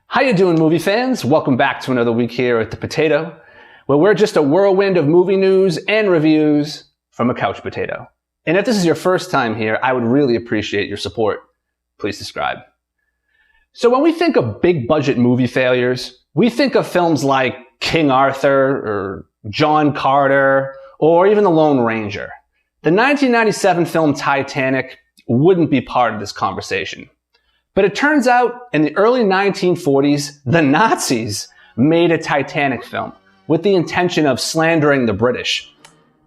How you doing, movie fans? Welcome back to another week here at The Potato, where we're just a whirlwind of movie news and reviews from a couch potato. And if this is your first time here, I would really appreciate your support. Please subscribe. So when we think of big budget movie failures, we think of films like King Arthur or John Carter or even The Lone Ranger. The 1997 film Titanic wouldn't be part of this conversation. But it turns out in the early 1940s, the Nazis made a Titanic film with the intention of slandering the British.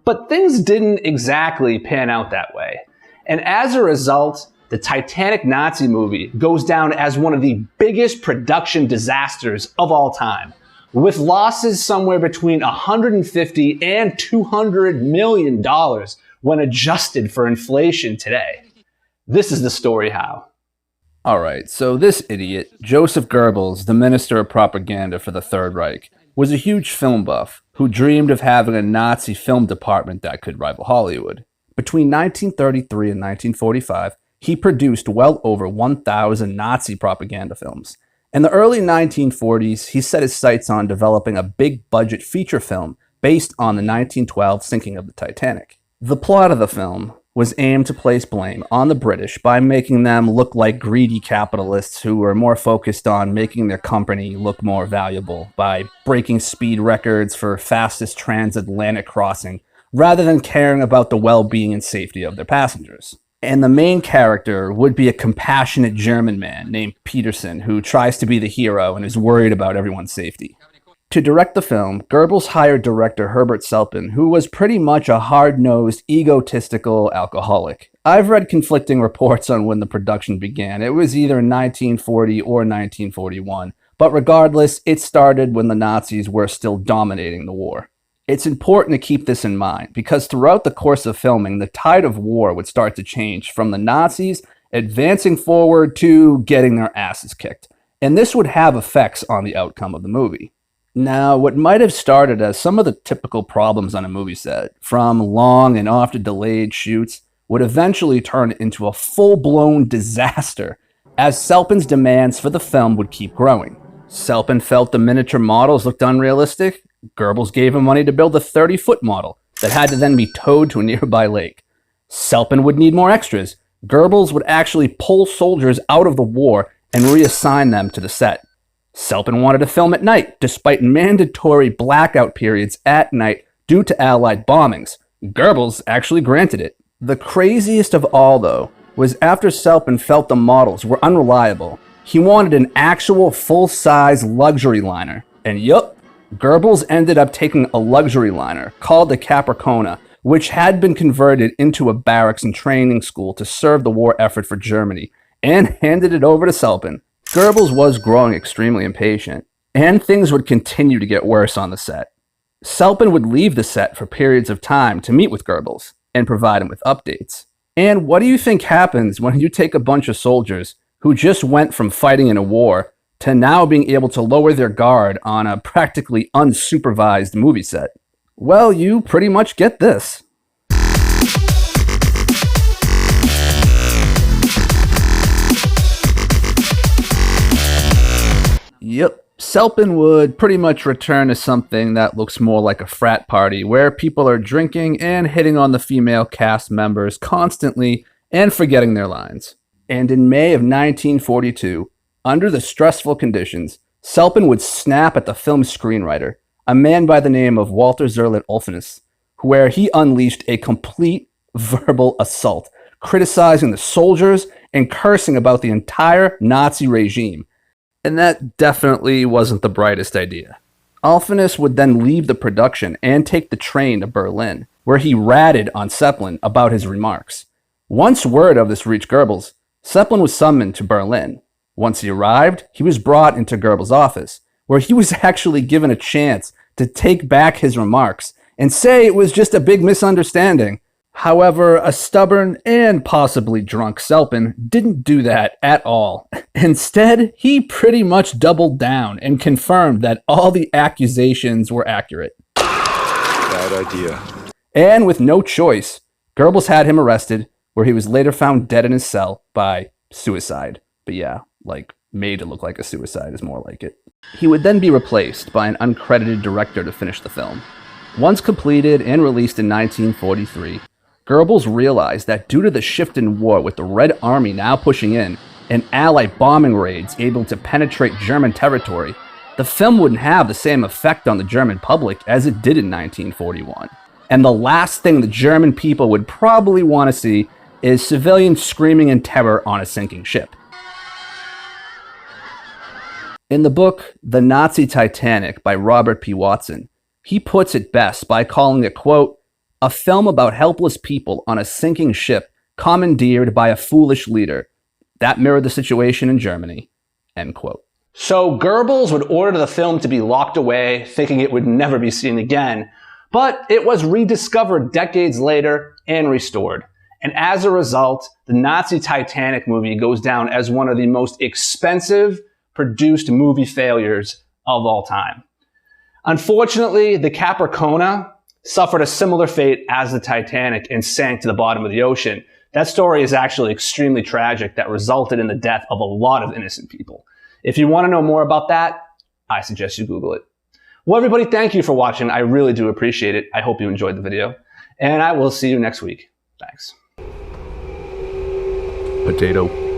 But things didn't exactly pan out that way. And as a result, the Titanic Nazi movie goes down as one of the biggest production disasters of all time, with losses somewhere between $150 and $200 million when adjusted for inflation today. This is the story how. Alright, so this idiot, Joseph Goebbels, the Minister of Propaganda for the Third Reich, was a huge film buff who dreamed of having a Nazi film department that could rival Hollywood. Between 1933 and 1945, he produced well over 1,000 Nazi propaganda films. In the early 1940s, he set his sights on developing a big-budget feature film based on the 1912 sinking of the Titanic. The plot of the film was aimed to place blame on the British by making them look like greedy capitalists who were more focused on making their company look more valuable by breaking speed records for fastest transatlantic crossing, rather than caring about the well-being and safety of their passengers. And the main character would be a compassionate German man named Peterson who tries to be the hero and is worried about everyone's safety. To direct the film, Goebbels hired director Herbert Selpin, who was pretty much a hard-nosed, egotistical alcoholic. I've read conflicting reports on when the production began. It was either 1940 or 1941, but regardless, it started when the Nazis were still dominating the war. It's important to keep this in mind, because throughout the course of filming, the tide of war would start to change from the Nazis advancing forward to getting their asses kicked. And this would have effects on the outcome of the movie. Now, what might have started as some of the typical problems on a movie set, from long and often delayed shoots, would eventually turn into a full-blown disaster, as Selpin's demands for the film would keep growing. Selpin felt the miniature models looked unrealistic. Goebbels gave him money to build a 30-foot model that had to then be towed to a nearby lake. Selpin would need more extras. Goebbels would actually pull soldiers out of the war and reassign them to the set. Selpin wanted to film at night, despite mandatory blackout periods at night due to Allied bombings. Goebbels actually granted it. The craziest of all, though, was after Selpin felt the models were unreliable, he wanted an actual full-size luxury liner. And yup, Goebbels ended up taking a luxury liner called the Capricorna, which had been converted into a barracks and training school to serve the war effort for Germany, and handed it over to Selpin. Goebbels was growing extremely impatient, and things would continue to get worse on the set. Selpin would leave the set for periods of time to meet with Goebbels and provide him with updates. And what do you think happens when you take a bunch of soldiers who just went from fighting in a war to now being able to lower their guard on a practically unsupervised movie set? Well, you pretty much get this. Yep, Selpin would pretty much return to something that looks more like a frat party, where people are drinking and hitting on the female cast members constantly and forgetting their lines. And in May of 1942, under the stressful conditions, Selpin would snap at the film's screenwriter, a man by the name of Walter Zerlett Ulfinus, where he unleashed a complete verbal assault, criticizing the soldiers and cursing about the entire Nazi regime. And that definitely wasn't the brightest idea. Ulfinus would then leave the production and take the train to Berlin, where he ratted on Selpin about his remarks. Once word of this reached Goebbels, Selpin was summoned to Berlin. Once he arrived, he was brought into Goebbels' office, where he was actually given a chance to take back his remarks and say it was just a big misunderstanding. However, a stubborn and possibly drunk Selpin didn't do that at all. Instead, he pretty much doubled down and confirmed that all the accusations were accurate. Bad idea. And with no choice, Goebbels had him arrested, where he was later found dead in his cell by suicide. But yeah, like Made to look like a suicide is more like it. He would then be replaced by an uncredited director to finish the film. Once completed and released in 1943, Goebbels realized that due to the shift in war with the Red Army now pushing in and Allied bombing raids able to penetrate German territory, the film wouldn't have the same effect on the German public as it did in 1941. And the last thing the German people would probably want to see is civilians screaming in terror on a sinking ship. In the book, The Nazi Titanic by Robert P. Watson, he puts it best by calling it, quote, a film about helpless people on a sinking ship commandeered by a foolish leader. That mirrored the situation in Germany, end quote. So Goebbels would order the film to be locked away, thinking it would never be seen again, but it was rediscovered decades later and restored. And as a result, the Nazi Titanic movie goes down as one of the most expensive produced movie failures of all time. Unfortunately, the Capricorn suffered a similar fate as the Titanic and sank to the bottom of the ocean. That story is actually extremely tragic that resulted in the death of a lot of innocent people. If you want to know more about that, I suggest you Google it. Well, everybody, thank you for watching. I really do appreciate it. I hope you enjoyed the video, and I will see you next week. Thanks. Potato.